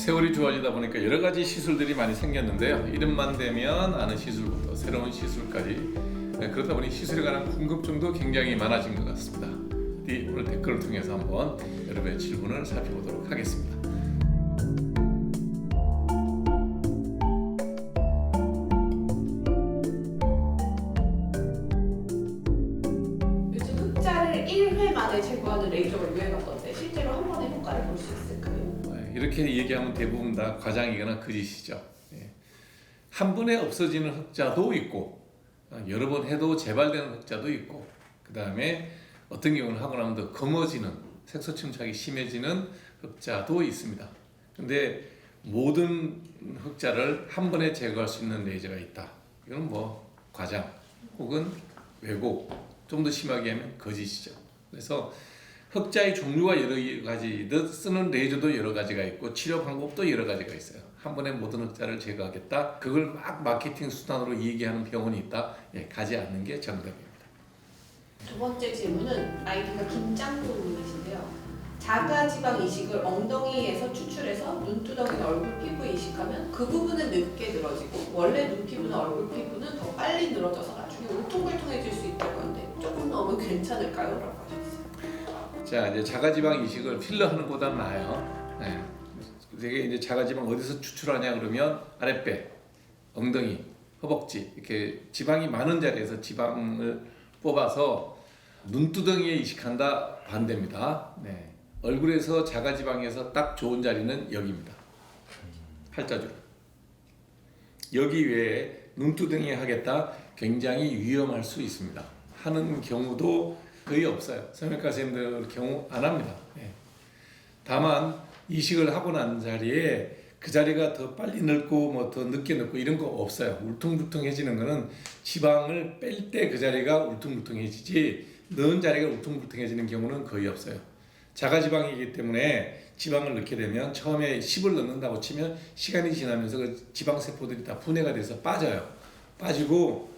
세월이 좋아지다 보니까 여러 가지 시술들이 많이 생겼는데요. 이름만 되면 아는 시술부터 새로운 시술까지 그러다 보니 시술에 관한 궁금증도 굉장히 많아진 것 같습니다. 오늘 댓글을 통해서 한번 여러분의 질문을 살펴보도록 하겠습니다. 요즘 흑자를 1회 만에 제거하는 레이저가 유행하던데 실제로 한 번에 효과를 볼 수 있을까요? 이렇게 얘기하면 대부분 다 과장이거나 거짓이죠. 한 번에 없어지는 흑자도 있고 여러 번 해도 재발되는 흑자도 있고 그 다음에 어떤 경우는 하고 나면 더 검어지는 색소 침착이 심해지는 흑자도 있습니다. 근데 모든 흑자를 한 번에 제거할 수 있는 레이저가 있다. 이건 뭐 과장 혹은 왜곡, 좀 더 심하게 하면 거짓이죠. 그래서 흑자의 종류가 여러 가지듯 쓰는 레이저도 여러 가지가 있고 치료 방법도 여러 가지가 있어요. 한 번에 모든 흑자를 제거하겠다. 그걸 막 마케팅 수단으로 얘기하는 병원이 있다. 가지 않는 게 정답입니다. 두 번째 질문은 아이디가 김짱구님이신데요. 자가지방 이식을 엉덩이에서 추출해서 눈두덩이나 얼굴 피부에 이식하면 그 부분은 늦게 늘어지고 원래 눈 피부나 얼굴 피부는 더 빨리 늘어져서 나중에 울퉁불퉁해질 수 있다고 하는데 조금 너무 괜찮을까요? 라고 하셨어요. 자, 이제 자가지방 이식을 필러하는 것보다는 나아요. 되게 이제 자가지방 어디서 추출하냐 그러면 아랫배, 엉덩이, 허벅지 이렇게 지방이 많은 자리에서 지방을 뽑아서 눈두덩이에 이식한다 반대입니다. 얼굴에서 자가지방에서 딱 좋은 자리는 여기입니다. 팔자주름. 여기 외에 눈두덩이에 하겠다 굉장히 위험할 수 있습니다. 하는 경우도 거의 없어요. 성형외과 선생님들 경우 안 합니다. 다만 이식을 하고 난 자리에 그 자리가 더 빨리 늙고 뭐 더 늦게 늙고 이런 거 없어요. 울퉁불퉁해지는 거는 지방을 뺄 때 그 자리가 울퉁불퉁해지지 넣은 자리가 울퉁불퉁해지는 경우는 거의 없어요. 자가지방이기 때문에 지방을 넣게 되면 처음에 10을 넣는다고 치면 시간이 지나면서 그 지방세포들이 다 분해가 돼서 빠져요. 빠지고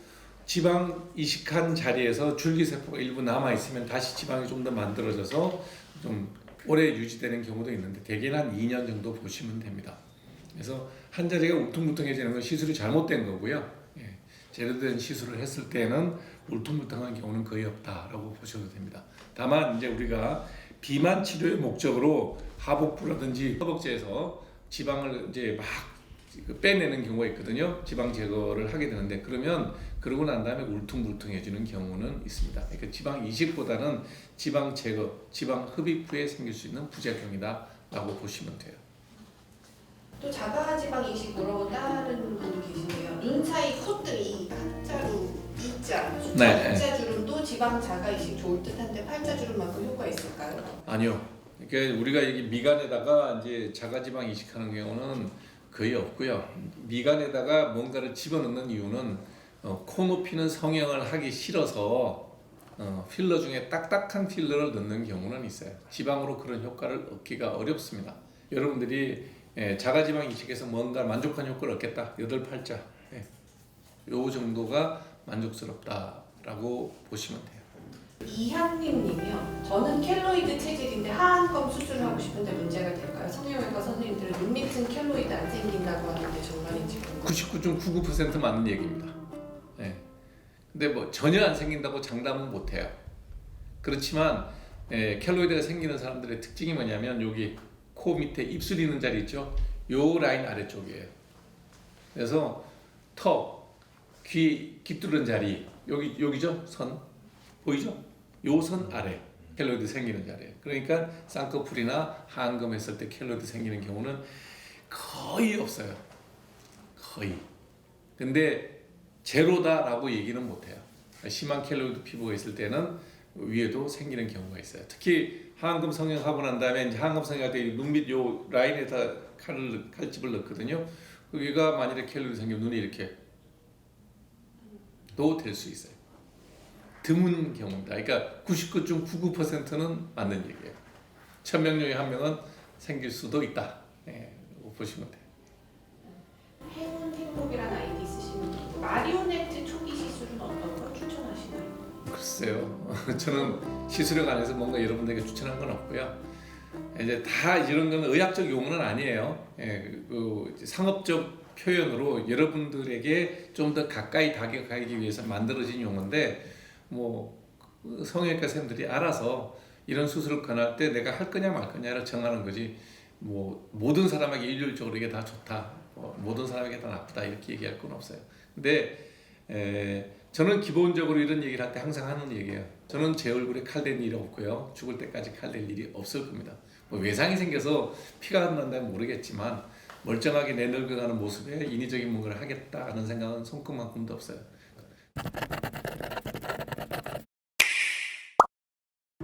지방 이식한 자리에서 줄기세포가 일부 남아있으면 다시 지방이 좀 더 만들어져서 좀 오래 유지되는 경우도 있는데 대개는 한 2년 정도 보시면 됩니다. 그래서 한 자리가 울퉁불퉁해지는 건 시술이 잘못된 거고요. 제대로 된 시술을 했을 때는 울퉁불퉁한 경우는 거의 없다라고 보셔도 됩니다. 다만 이제 우리가 비만 치료의 목적으로 하복부라든지 허벅지에서 지방을 이제 막 빼내는 경우가 있거든요. 지방 제거를 하게 되는데 그러면 그러고 난 다음에 울퉁불퉁해지는 경우는 있습니다. 그러니까 지방 이식보다는 지방 제거, 지방 흡입 후에 생길 수 있는 부작용이다라고 보시면 돼요. 또 자가지방 이식 물어본 다른 분이 계시네요. 눈 사이 콧들이 한자로 이자, 숫자 이자주름도 지방 자가 이식 좋을 듯한데 팔자주름만큼 효과 있을까요? 아니요. 그러니까 우리가 여기 미간에다가 이제 자가지방 이식하는 경우는 거의 없고요. 미간에다가 뭔가를 집어넣는 이유는 코 높이는 성형을 하기 싫어서 필러 중에 딱딱한 필러를 넣는 경우는 있어요. 지방으로 그런 효과를 얻기가 어렵습니다. 여러분들이 자가지방 이식에서 뭔가 만족한 효과를 얻겠다. 8팔자 요 정도가 만족스럽다라고 보시면 돼요. 이향님이요. 저는 켈로이드 체질인데 하안검 수술을 하고 싶은데 문제가 될까요? 성형외과 선생님들은 눈 밑은 켈로이드 안 생긴다고 하는데 정말인지 궁금해요. 99.99% 맞는 얘기입니다. 근데 뭐 전혀 안 생긴다고 장담은 못해요. 그렇지만 켈로이드가 생기는 사람들의 특징이 뭐냐면 여기 코 밑에 입술 있는 자리 있죠? 요 라인 아래쪽이에요. 그래서 턱, 귀 뚫은 자리 여기죠? 선 보이죠? 요 선 아래 켈로이드 생기는 자리예요. 그러니까 쌍꺼풀이나 하안검 했을 때 켈로이드 생기는 경우는 거의 없어요. 거의. 근데 제로다라고 얘기는 못해요. 심한 켈로이드 피부가 있을 때는 위에도 생기는 경우가 있어요. 특히 하안검 성형하고 난 다음에 이제 하안검 성형할 때 눈 밑 요 라인에다 칼집을 넣거든요. 거기가 만일에 켈로이드 생기면 눈이 이렇게 또 될 수 있어요. 드문 경우입니다. 그러니까 99.99%는 맞는 얘기예요. 1000명 중에 1명은 생길 수도 있다. 보시면 돼요. 행운행복이라는 아이디 쓰시는 분이고 마리오네트 초기 시술은 어떤 걸 추천하시나요? 글쎄요. 저는 시술에 관해서 뭔가 여러분들에게 추천한 건 없고요. 이제 다 이런 건 의학적 용어는 아니에요. 그 상업적 표현으로 여러분들에게 좀 더 가까이 다가가기 위해서 만들어진 용어인데 뭐 성형외과 선생님들이 알아서 이런 수술을 권할 때 내가 할 거냐 말 거냐를 정하는 거지. 뭐 모든 사람에게 일률적으로 이게 다 좋다, 모든 사람에게 다 나쁘다 이렇게 얘기할 건 없어요. 근데 저는 기본적으로 이런 얘기를 할 때 항상 하는 얘기예요. 저는 제 얼굴에 칼 댈 일이 없고요. 죽을 때까지 칼 댈 일이 없을 겁니다. 뭐 외상이 생겨서 피가 안 난다면 모르겠지만 멀쩡하게 내늙어가는 모습에 인위적인 뭔가를 하겠다는 생각은 손끝만큼도 없어요.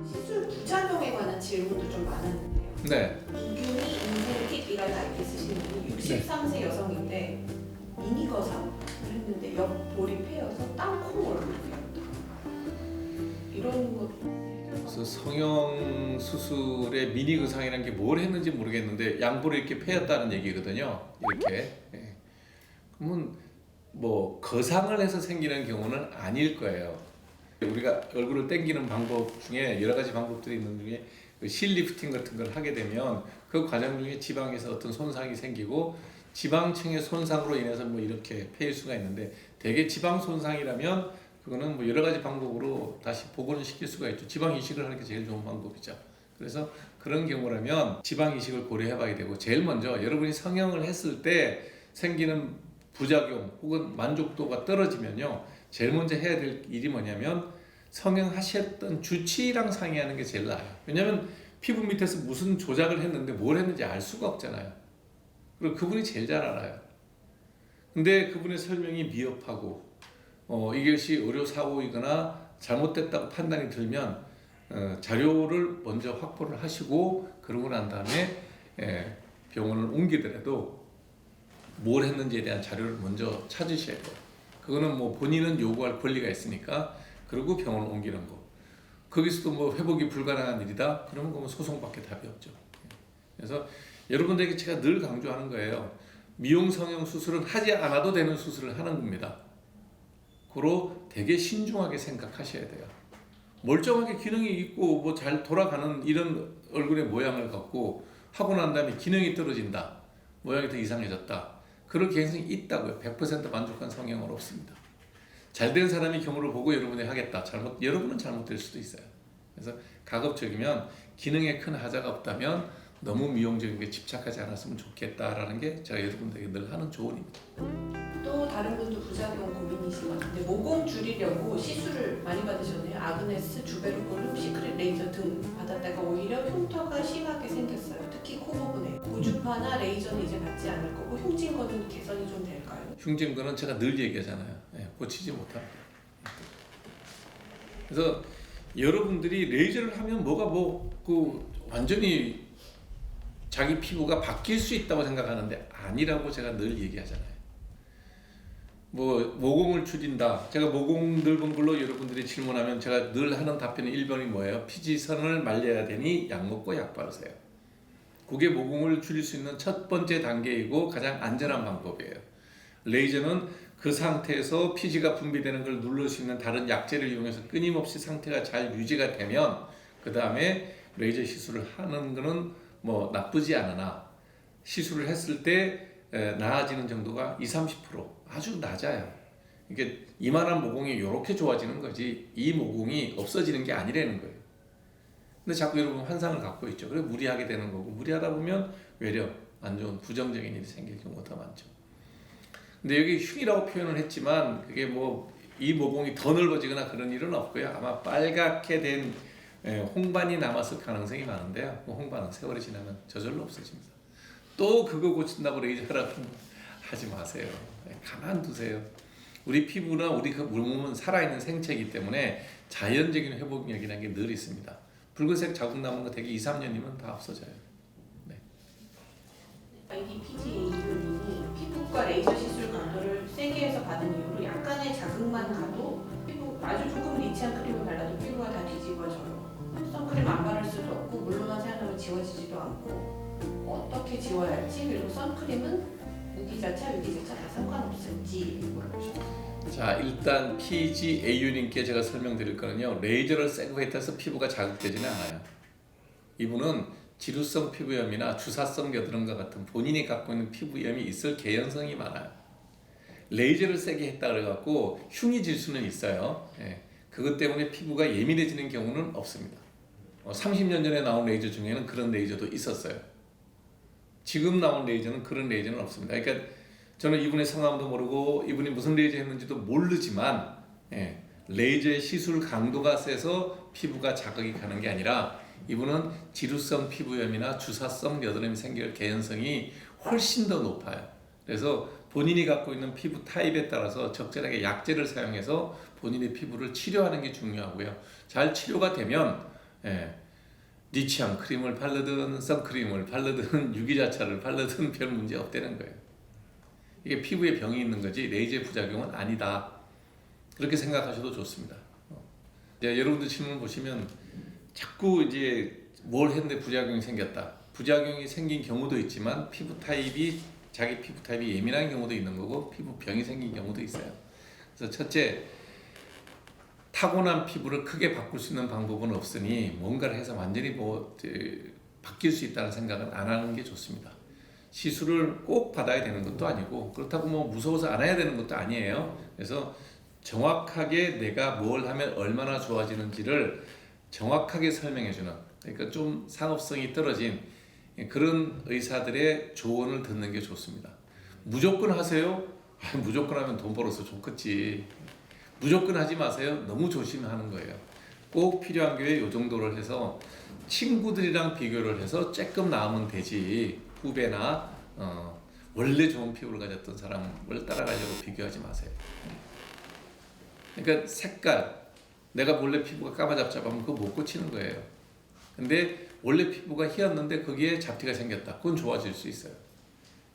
시술 부작용에 관한 질문도 좀 많았는데요. 네. 이균희 인생 팁이라는 아이디 쓰시는 분이 63세 여성인데 미니 거상을 했는데 옆 볼이 패여서 땅콩 얼굴이었다. 이런 것. 그래서 성형 수술의 미니 거상이라는 게 뭘 했는지 모르겠는데 양볼이 이렇게 패였다는 얘기거든요. 이렇게. 예. 그러면 뭐 거상을 해서 생기는 경우는 아닐 거예요. 우리가 얼굴을 당기는 방법 중에 여러 가지 방법들이 있는 중에 그 실리프팅 같은 걸 하게 되면 그 과정 중에 지방에서 어떤 손상이 생기고 지방층의 손상으로 인해서 뭐 이렇게 패일 수가 있는데 대개 지방 손상이라면 그거는 뭐 여러 가지 방법으로 다시 복원을 시킬 수가 있죠. 지방 이식을 하는 게 제일 좋은 방법이죠. 그래서 그런 경우라면 지방 이식을 고려해 봐야 되고 제일 먼저 여러분이 성형을 했을 때 생기는 부작용 혹은 만족도가 떨어지면요. 제일 먼저 해야 될 일이 뭐냐면 성형하셨던 주치의랑 상의하는 게 제일 나아요. 왜냐하면 피부 밑에서 무슨 조작을 했는데 뭘 했는지 알 수가 없잖아요. 그리고 그분이 제일 잘 알아요. 근데 그분의 설명이 미흡하고 이것이 의료사고이거나 잘못됐다고 판단이 들면 자료를 먼저 확보를 하시고 그러고 난 다음에 병원을 옮기더라도 뭘 했는지에 대한 자료를 먼저 찾으셔야 돼요. 그거는 뭐 본인은 요구할 권리가 있으니까 그리고 병원을 옮기는 거. 거기서도 뭐 회복이 불가능한 일이다? 그러면 그건 소송밖에 답이 없죠. 그래서 여러분들에게 제가 늘 강조하는 거예요. 미용 성형 수술은 하지 않아도 되는 수술을 하는 겁니다. 그로 되게 신중하게 생각하셔야 돼요. 멀쩡하게 기능이 있고 뭐 잘 돌아가는 이런 얼굴의 모양을 갖고 하고 난 다음에 기능이 떨어진다. 모양이 더 이상해졌다. 그럴 가능성이 있다고요. 100% 만족한 성형은 없습니다. 잘된 사람이 경우를 보고 여러분이 하겠다. 여러분은 잘못될 수도 있어요. 그래서 가급적이면 기능에 큰 하자가 없다면 너무 미용적인 게 집착하지 않았으면 좋겠다라는 게 제가 여러분들에게 늘 하는 조언입니다. 또 다른 분도 부작용 고민이신 것 같은데 모공 줄이려고 시술을 많이 받으셨네요. 아그네스, 주베르콜름, 시크릿 레이저 등 받았다가 오히려 흉터가 심하게 생겼어요. 특히 코 부분에. 고주파나 레이저는 이제 받지 않을 거고 흉진 거는 개선이 좀 될까요? 흉진 거는 제가 늘 얘기하잖아요. 고치지 못합니다. 그래서 여러분들이 레이저를 하면 뭐가 완전히 자기 피부가 바뀔 수 있다고 생각하는데 아니라고 제가 늘 얘기하잖아요. 뭐 모공을 줄인다. 제가 모공 넓은 걸로 여러분들이 질문하면 제가 늘 하는 답변은 1번이 뭐예요? 피지선을 말려야 되니 약 먹고 약 바르세요. 그게 모공을 줄일 수 있는 첫 번째 단계이고 가장 안전한 방법이에요. 레이저는 그 상태에서 피지가 분비되는 걸 누를 수 있는 다른 약재를 이용해서 끊임없이 상태가 잘 유지가 되면 그 다음에 레이저 시술을 하는 거는 뭐 나쁘지 않으나 시술을 했을 때 나아지는 정도가 20-30% 아주 낮아요. 이게 이만한 모공이 이렇게 좋아지는 거지 이 모공이 없어지는 게 아니라는 거예요. 근데 자꾸 여러분 환상을 갖고 있죠. 그래 무리하게 되는 거고 무리하다 보면 외려 안 좋은 부정적인 일이 생길 경우가 더 많죠. 근데 여기 흉이라고 표현을 했지만 그게 뭐 이 모공이 더 넓어지거나 그런 일은 없고요. 아마 빨갛게 된 홍반이 남았을 가능성이 많은데요. 그 홍반은 세월이 지나면 저절로 없어집니다. 또 그거 고친다고 레이저라고 하지 마세요. 가만두세요. 우리 피부나 우리 그 몸은 살아있는 생체이기 때문에 자연적인 회복력이라는 게 늘 있습니다. 붉은색 자국 남은 거 되게 2-3년이면 다 없어져요. 네. IDPGA님이 피부과 레이저 시술 강도를 세게 해서 받은 이후로 약간의 자극만 가도 피부 아주 조금 리치한 크림을 발라도 피부가 다 뒤집어져요. 선크림 안 바를 수도 없고 물로만 사용하면 지워지지도 않고 어떻게 지워야 할지 그리고 선크림은 무기자차, 유기자차 다 상관없을지 물어보셨어요. 자 일단 PGAU님께 제가 설명드릴 거는요. 레이저를 세고 했다서 피부가 자극되지는 않아요. 이분은 지루성 피부염이나 주사성 여드름과 같은 본인이 갖고 있는 피부염이 있을 개연성이 많아요. 레이저를 세게 했다 그래갖고 흉이 질 수는 있어요. 예. 그것 때문에 피부가 예민해지는 경우는 없습니다. 30년 전에 나온 레이저 중에는 그런 레이저도 있었어요. 지금 나온 레이저는 그런 레이저는 없습니다. 그러니까 저는 이분의 성함도 모르고 이분이 무슨 레이저 했는지도 모르지만 레이저의 시술 강도가 세서 피부가 자극이 가는 게 아니라 이분은 지루성 피부염이나 주사성 여드름이 생길 개연성이 훨씬 더 높아요. 그래서 본인이 갖고 있는 피부 타입에 따라서 적절하게 약제를 사용해서 본인의 피부를 치료하는 게 중요하고요. 잘 치료가 되면 네 취향 크림을 바르든 선크림을 바르든 유기자차를 바르든 별 문제 없다는 거예요. 이게 피부에 병이 있는 거지 레이저의 부작용은 아니다. 그렇게 생각하셔도 좋습니다. 여러분들 질문 보시면 자꾸 이제 뭘 했는데 부작용이 생겼다. 부작용이 생긴 경우도 있지만 자기 피부 타입이 예민한 경우도 있는 거고 피부병이 생긴 경우도 있어요. 그래서 첫째, 타고난 피부를 크게 바꿀 수 있는 방법은 없으니 뭔가를 해서 완전히 바뀔 수 있다는 생각은 안 하는 게 좋습니다. 시술을 꼭 받아야 되는 것도 아니고 그렇다고 무서워서 안 해야 되는 것도 아니에요. 그래서 정확하게 내가 뭘 하면 얼마나 좋아지는지를 정확하게 설명해주는, 그러니까 좀 상업성이 떨어진 그런 의사들의 조언을 듣는 게 좋습니다. 무조건 하세요? 무조건 하면 돈 벌어서 좋겠지. 무조건 하지 마세요. 너무 조심하는 거예요. 꼭 필요한 게 이 정도를 해서 친구들이랑 비교를 해서 조금 나으면 되지, 후배나 원래 좋은 피부를 가졌던 사람을 따라가려고 비교하지 마세요. 그러니까 색깔, 내가 원래 피부가 까마잡잡하면 그거 못 고치는 거예요. 근데 원래 피부가 희었는데 거기에 잡티가 생겼다. 그건 좋아질 수 있어요.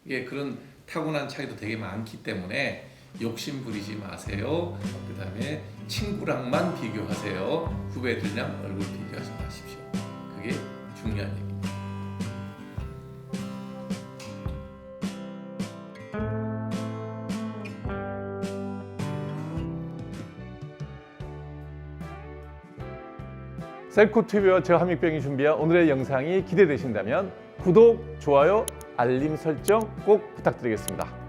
이게 그런 타고난 차이도 되게 많기 때문에 욕심 부리지 마세요. 그 다음에 친구랑만 비교하세요. 후배들이랑 얼굴 비교하지 마십시오. 그게 중요한 얘기입니다. 셀코TV와 저 한익병이 준비한 오늘의 영상이 기대되신다면 구독, 좋아요, 알림 설정 꼭 부탁드리겠습니다.